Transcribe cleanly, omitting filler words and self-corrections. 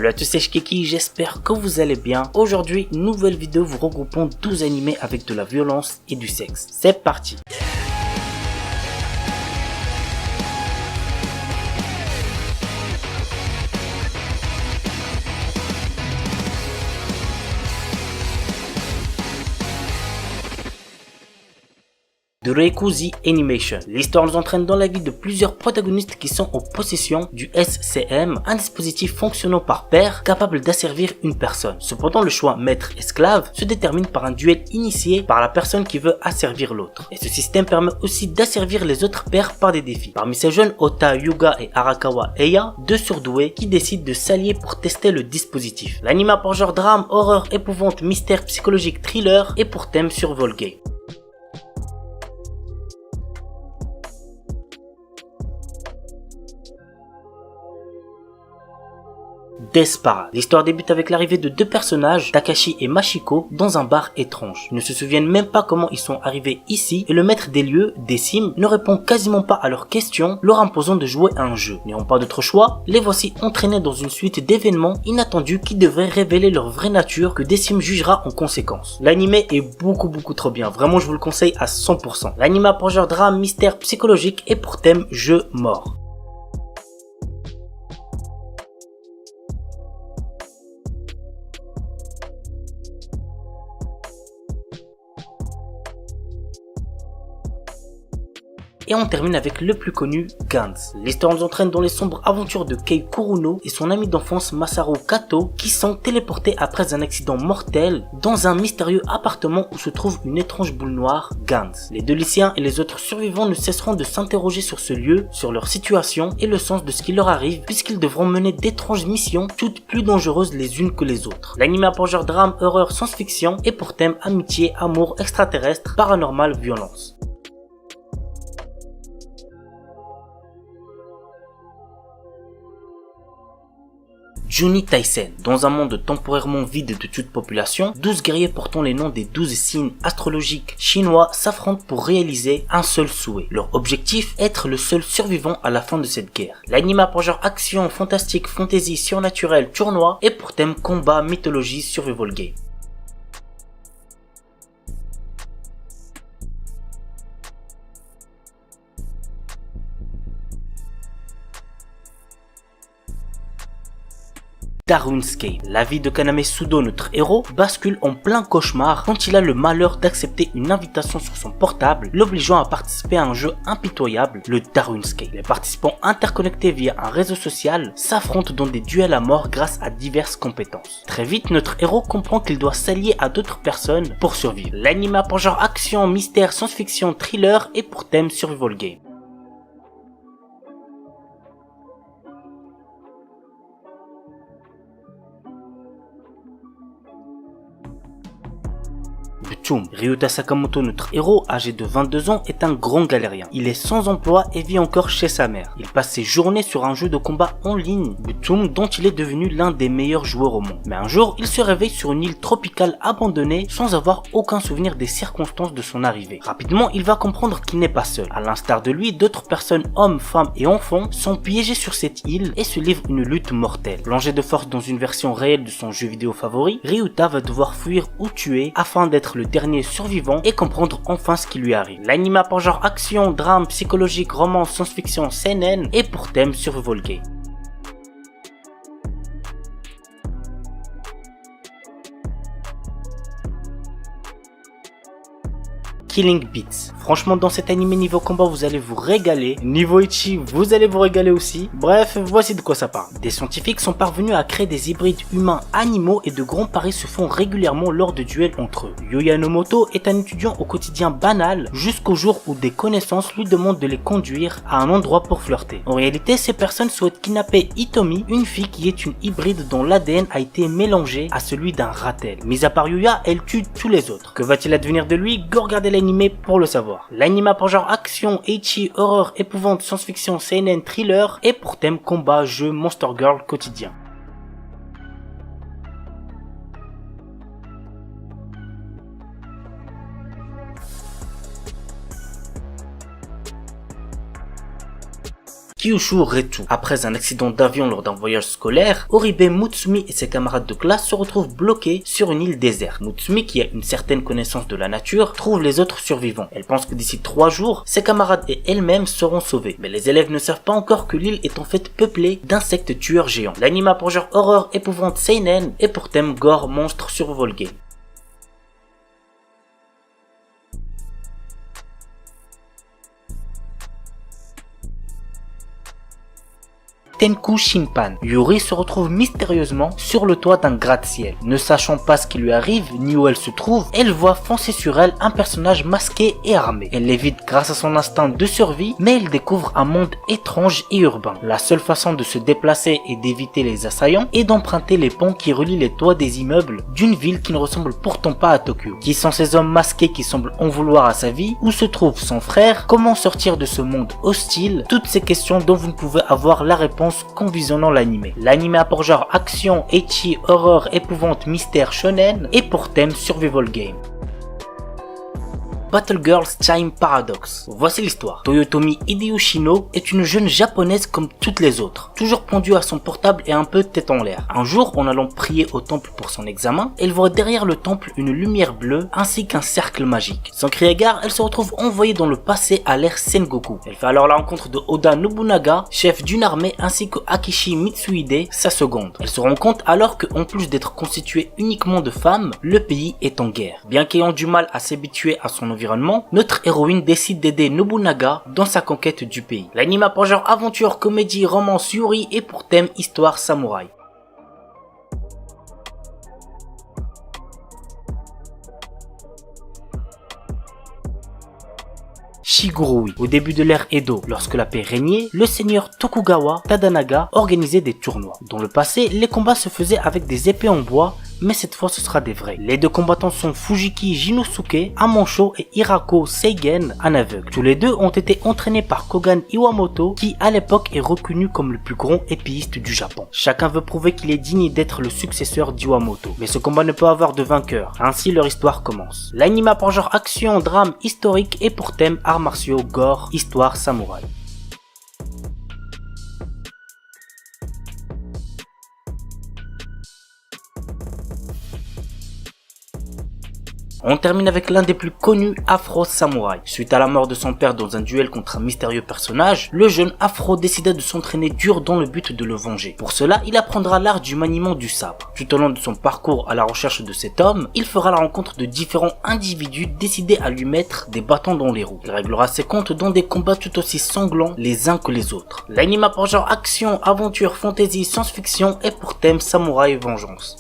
Salut à tous, c'est Shkeki, j'espère que vous allez bien. Aujourd'hui, nouvelle vidéo vous regroupant 12 animés avec de la violence et du sexe. C'est parti. De Reikuzi Animation. L'histoire nous entraîne dans la vie de plusieurs protagonistes qui sont en possession du SCM, un dispositif fonctionnant par paire capable d'asservir une personne. Cependant, le choix maître-esclave se détermine par un duel initié par la personne qui veut asservir l'autre. Et ce système permet aussi d'asservir les autres paires par des défis. Parmi ces jeunes, Ota Yuga et Arakawa Eya, deux surdoués qui décident de s'allier pour tester le dispositif. L'anime a pour genre drame, horreur, épouvante, mystère, psychologique, thriller et pour thème survival game. Desperate. L'histoire débute avec l'arrivée de deux personnages, Takashi et Machiko, dans un bar étrange. Ils ne se souviennent même pas comment ils sont arrivés ici et le maître des lieux, Decim, ne répond quasiment pas à leurs questions, leur imposant de jouer à un jeu. N'ayant pas d'autre choix, les voici entraînés dans une suite d'événements inattendus qui devraient révéler leur vraie nature que Decim jugera en conséquence. L'anime est beaucoup trop bien, vraiment je vous le conseille à 100%. L'anime a pour genre drame, mystère, psychologique et pour thème jeu mort. Et on termine avec le plus connu, Gantz. L'histoire nous entraîne dans les sombres aventures de Kei Kuruno et son ami d'enfance Masaru Kato qui sont téléportés après un accident mortel dans un mystérieux appartement où se trouve une étrange boule noire, Gantz. Les deux lycéens et les autres survivants ne cesseront de s'interroger sur ce lieu, sur leur situation et le sens de ce qui leur arrive puisqu'ils devront mener d'étranges missions, toutes plus dangereuses les unes que les autres. L'anime a pour genre drame, horreur, science-fiction et pour thème amitié, amour, extraterrestre, paranormal, violence. Juni Taisen. Dans un monde temporairement vide de toute population, 12 guerriers portant les noms des 12 signes astrologiques chinois s'affrontent pour réaliser un seul souhait. Leur objectif, être le seul survivant à la fin de cette guerre. L'anime a pour genre action, fantastique, fantasy, surnaturel, tournoi et pour thème combat, mythologie, survival game. Darunscape. La vie de Kaname Sudo, notre héros, bascule en plein cauchemar quand il a le malheur d'accepter une invitation sur son portable, l'obligeant à participer à un jeu impitoyable, le Darunscape. Les participants interconnectés via un réseau social s'affrontent dans des duels à mort grâce à diverses compétences. Très vite, notre héros comprend qu'il doit s'allier à d'autres personnes pour survivre. L'anime a pour genre action, mystère, science-fiction, thriller et pour thème survival game. Butoum. Ryuta Sakamoto, notre héros, âgé de 22 ans, est un grand galérien. Il est sans emploi et vit encore chez sa mère. Il passe ses journées sur un jeu de combat en ligne, Butoum, dont il est devenu l'un des meilleurs joueurs au monde. Mais un jour, il se réveille sur une île tropicale abandonnée sans avoir aucun souvenir des circonstances de son arrivée. Rapidement, il va comprendre qu'il n'est pas seul. À l'instar de lui, d'autres personnes, hommes, femmes et enfants, sont piégés sur cette île et se livrent une lutte mortelle. Plongé de force dans une version réelle de son jeu vidéo favori, Ryuta va devoir fuir ou tuer afin d'être le dernier survivant et comprendre enfin ce qui lui arrive. L'anime a pour genre action, drame, psychologique, romance, science-fiction, seinen et pour thème survival game. Killing Beats. Franchement, dans cet anime niveau combat, vous allez vous régaler. Niveau ecchi, vous allez vous régaler aussi. Bref, voici de quoi ça parle. Des scientifiques sont parvenus à créer des hybrides humains animaux et de grands paris se font régulièrement lors de duels entre eux. Yuya Nomoto est un étudiant au quotidien banal jusqu'au jour où des connaissances lui demandent de les conduire à un endroit pour flirter. En réalité, ces personnes souhaitent kidnapper Hitomi, une fille qui est une hybride dont l'ADN a été mélangé à celui d'un ratel. Mis à part Yuya, elle tue tous les autres. Que va-t-il advenir de lui? Go regarder l'anime pour le savoir. L'anime a pour genre action, ecchi, horreur, épouvante, science-fiction, seinen, thriller et pour thème combat, jeu, Monster Girl quotidien. Kyushu Retu. Après un accident d'avion lors d'un voyage scolaire, Oribe Mutsumi et ses camarades de classe se retrouvent bloqués sur une île déserte. Mutsumi, qui a une certaine connaissance de la nature, trouve les autres survivants. Elle pense que d'ici 3 jours, ses camarades et elle-même seront sauvés. Mais les élèves ne savent pas encore que l'île est en fait peuplée d'insectes tueurs géants. L'anime a pour genre horreur, épouvante, seinen et pour thème gore, monstre, survival game. Tenku Shinpan. Yuri se retrouve mystérieusement sur le toit d'un gratte-ciel. Ne sachant pas ce qui lui arrive, ni où elle se trouve, elle voit foncer sur elle un personnage masqué et armé. Elle l'évite grâce à son instinct de survie, mais elle découvre un monde étrange et urbain. La seule façon de se déplacer et d'éviter les assaillants est d'emprunter les ponts qui relient les toits des immeubles d'une ville qui ne ressemble pourtant pas à Tokyo. Qui sont ces hommes masqués qui semblent en vouloir à sa vie? Où se trouve son frère? Comment sortir de ce monde hostile? Toutes ces questions dont vous ne pouvez avoir la réponse qu'en visionnant l'anime. L'anime a pour genre action, ecchi, horreur, épouvante, mystère, shonen et pour thème survival game. Battle Girls Time Paradox. Voici l'histoire. Toyotomi Hideyoshino est une jeune japonaise comme toutes les autres, toujours pendue à son portable et un peu tête en l'air. Un jour, en allant prier au temple pour son examen, elle voit derrière le temple une lumière bleue ainsi qu'un cercle magique. Sans crier gare, elle se retrouve envoyée dans le passé à l'ère Sengoku. Elle fait alors la rencontre de Oda Nobunaga, chef d'une armée, ainsi que Akishi Mitsuhide, sa seconde. Elle se rend compte alors que, en plus d'être constitué uniquement de femmes, le pays est en guerre. Bien qu'ayant du mal à s'habituer à son environnement, notre héroïne décide d'aider Nobunaga dans sa conquête du pays. L'anime a pour genre aventure, comédie, romance, yuri et pour thème histoire samouraï. Shigurui. Au début de l'ère Edo, lorsque la paix régnait, le seigneur Tokugawa Tadanaga organisait des tournois. Dans le passé, les combats se faisaient avec des épées en bois, mais cette fois ce sera des vrais. Les deux combattants sont Fujiki Jinosuke, un manchot, et Hirako Seigen, un aveugle. Tous les deux ont été entraînés par Kogan Iwamoto, qui à l'époque est reconnu comme le plus grand épéiste du Japon. Chacun veut prouver qu'il est digne d'être le successeur d'Iwamoto, mais ce combat ne peut avoir de vainqueur, ainsi leur histoire commence. L'anime a pour genre action, drame, historique et pour thème arts martiaux, gore, histoire, samouraï. On termine avec l'un des plus connus Afro Samouraï. Suite à la mort de son père dans un duel contre un mystérieux personnage, le jeune Afro décida de s'entraîner dur dans le but de le venger. Pour cela, il apprendra l'art du maniement du sabre. Tout au long de son parcours à la recherche de cet homme, il fera la rencontre de différents individus décidés à lui mettre des bâtons dans les roues. Il réglera ses comptes dans des combats tout aussi sanglants les uns que les autres. L'anime a pour genre action, aventure, fantasy, science-fiction et pour thème samouraï vengeance.